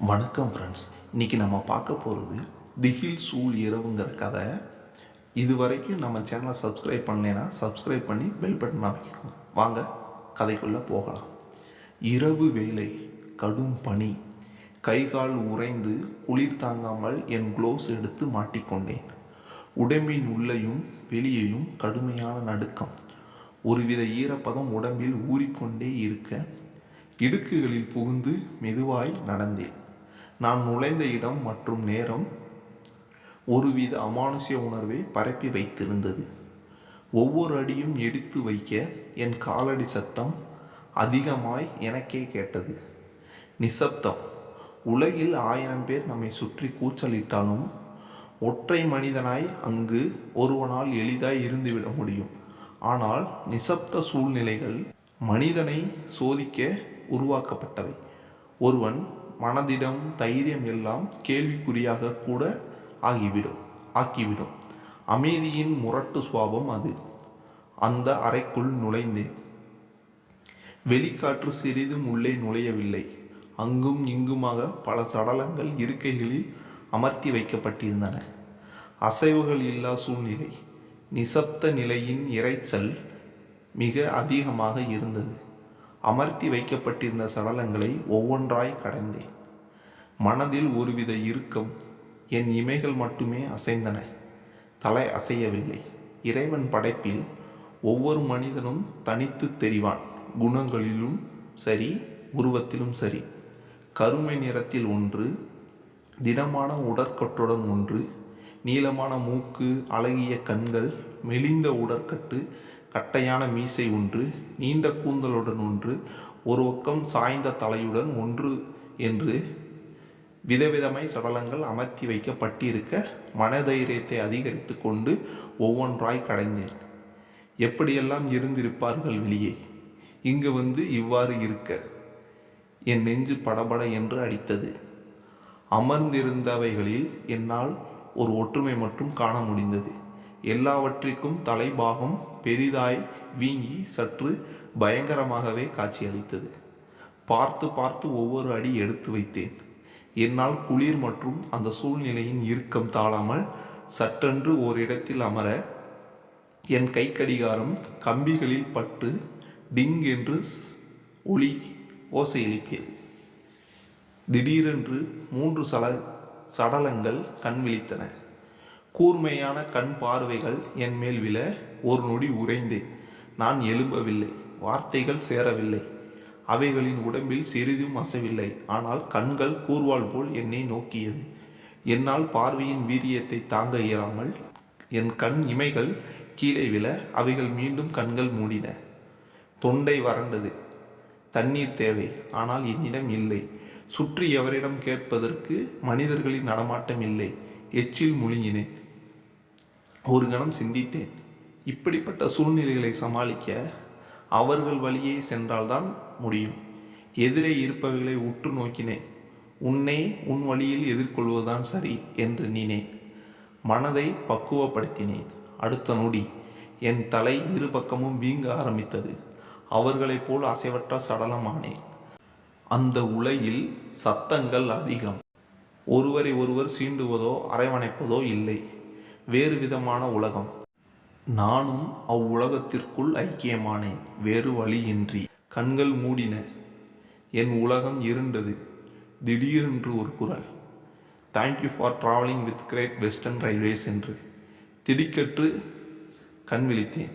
வணக்கம் ஃப்ரெண்ட்ஸ். இன்றைக்கி நம்ம பார்க்க போகிறது திகில் சூழ் இரவுங்கிற கதை. இது வரைக்கும் நம்ம சேனலை சப்ஸ்கிரைப் பண்ணலைன்னா சப்ஸ்கிரைப் பண்ணி பெல் பட்டன் அமைக்கணும். வாங்க கதைக்குள்ளே போகலாம். இரவு வேளை, கடும் பனி, கைகால் உறைந்து குளிர் தாங்காமல் என் க்ளோவ்ஸ் எடுத்து மாட்டிக்கொண்டேன். உடம்பின் உள்ளேயும் வெளியேயும் கடுமையான நடுக்கம், ஒருவித ஈரப்பதம் உடம்பில் ஊறிக்கொண்டே இருக்க இடுக்குகளில் புகுந்து மெதுவாய் நடந்தேன். நான் நுழைந்த இடம் மற்றும் நேரம் ஒருவித அமானுஷ்ய உணர்வை பரப்பி வைத்திருந்தது. ஒவ்வொரு அடியும் எடுத்து வைக்க என் காலடி சத்தம் அதிகமாய் எனக்கே கேட்டது. நிசப்தம். உலகில் 1000 பேர் நம்மை சுற்றி கூச்சலிட்டாலும் ஒற்றை மனிதனாய் அங்கு ஒருவனால் எளிதாய் இருந்துவிட முடியும். ஆனால் நிசப்த சூழ்நிலைகள் மனிதனை சோதிக்க உருவாக்கப்பட்டவை. ஒருவன் மனதிடம் தைரியம் எல்லாம் கேள்விக்குறியாக கூட ஆக்கிவிடும். அமைதியின் முரட்டு சுவாபம் அது. அந்த அறைக்குள் நுழைந்தேன். வெளிக்காற்று சிறிதும் உள்ளே நுழையவில்லை. அங்கும் இங்குமாக பல சடலங்கள் இருக்கைகளில் அமர்த்தி வைக்கப்பட்டிருந்தன. அசைவுகள் இல்லா சூழ்நிலை. நிசப்த நிலையின் இரைச்சல் மிக அதிகமாக இருந்தது. அமர்த்தி வைக்கப்பட்டிருந்த சடலங்களை ஒவ்வொன்றாய் கடந்தேன். மனதில் ஒருவித இறுக்கம். என் இமைகள் மட்டுமே அசைந்தன, தலை அசையவில்லை. இறைவன் படைப்பில் ஒவ்வொரு மனிதனும் தனித்து தெரிவான். குணங்களிலும் சரி, உருவத்திலும் சரி. கருமை நிறத்தில் ஒன்று, திடமான உடற்கட்டுடன் ஒன்று, நீளமான மூக்கு, அழகிய கண்கள், மெலிந்த உடற்கட்டு, கட்டையான மீசை ஒன்று, நீண்ட கூந்தலுடன் ஒன்று, ஒரு பக்கம் சாய்ந்த தலையுடன் ஒன்று என்று விதவிதமாய் சடலங்கள் அமர்த்தி வைக்கப்பட்டிருக்க மனதைரியத்தை அதிகரித்து கொண்டு ஒவ்வொன்றாய் கடைந்தேன். எப்படியெல்லாம் இருந்திருப்பார்கள் வெளியே. இங்கு வந்து இவ்வாறு இருக்க என் நெஞ்சு படபட என்று அடித்தது. அமர்ந்திருந்தவைகளில் என்னால் ஒரு ஒற்றுமை மட்டும் காண முடிந்தது. எல்லாவற்றிற்கும் தலைபாகம் பெரிதாய் வீங்கி சற்று பயங்கரமாகவே காட்சியளித்தது. பார்த்து பார்த்து ஒவ்வொரு அடி எடுத்து வைத்தேன். என்னால் குளிர் மற்றும் அந்த சூழ்நிலையின் இறுக்கம் தாழாமல் சற்றென்று ஓரிடத்தில் அமர என் கை கடிகாரம் கம்பிகளில் பட்டு டிங் என்று ஓசை எழுப்பியது. திடீரென்று 3 சடலங்கள் கண் விழித்தன. கூர்மையான கண் பார்வைகள் என் மேல் விழ ஒரு நொடி உறைந்தேன். நான் எழும்பவில்லை. வார்த்தைகள் சேரவில்லை. அவைகளின் உடம்பில் சிறிதும் அசைவில்லை. ஆனால் கண்கள் கூர்வாள் போல் என்னை நோக்கியது. என்னால் பார்வையின் வீரியத்தை தாங்க இயலாமல் என் கண் இமைகள் கீழே விழ அவைகள் மீண்டும் கண்கள் மூடின. தொண்டை வறண்டது. தண்ணீர் தேவை. ஆனால் என்னிடம் இல்லை. சுற்றி எவரிடம் கேட்பதற்கு மனிதர்களின் நடமாட்டம் இல்லை. எச்சில் முழுங்கினேன். ஒரு கணம் சிந்தித்தேன். இப்படிப்பட்ட சூழ்நிலைகளை சமாளிக்க அவர்கள் வழியே சென்றால்தான் முடியும். எதிரே இருப்பவைகளை உற்று நோக்கினேன். உன்னை உன் வழியில் எதிர்கொள்வதுதான் சரி என்று எண்ணினேன். மனதை பக்குவப்படுத்தினேன். அடுத்த நொடி என் தலை இரு பக்கமும் வீங்க ஆரம்பித்தது. அவர்களைப் போல் அசைவற்ற சடலமானேன். அந்த உலகில் சத்தங்கள் அதிகம். ஒருவரை ஒருவர் சீண்டுவதோ அரவணைப்பதோ இல்லை. வேறு விதமான உலகம். நானும் அவ்வுலகத்திற்குள் ஐக்கியமானேன். வேறு வழியின்றி. கண்கள் மூடின. என் உலகம் இருண்டது. திடீரென்று ஒரு குரல், thank you for travelling with Great Western Railways என்று. திடுக்கற்று கண் விழித்தேன்.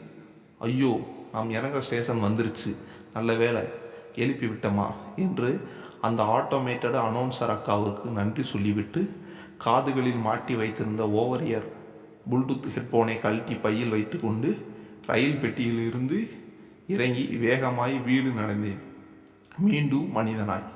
ஐயோ, நாம் இறங்குற ஸ்டேஷன் வந்துருச்சு, நல்ல வேலை எழுப்பி விட்டோமா என்று அந்த ஆட்டோமேட்டட் அனௌன்சர் அக்காவுக்கு நன்றி சொல்லிவிட்டு காதுகளில் மாட்டி வைத்திருந்த ஓவர் இயர் ப்ளூடூத் ஹெட்ஃபோனை கழட்டி பையில் வைத்து கொண்டு ரயில் பெட்டியிலிருந்து இறங்கி வேகமாய் வீடு நடந்தேன். மீண்டும் மனிதனாய்.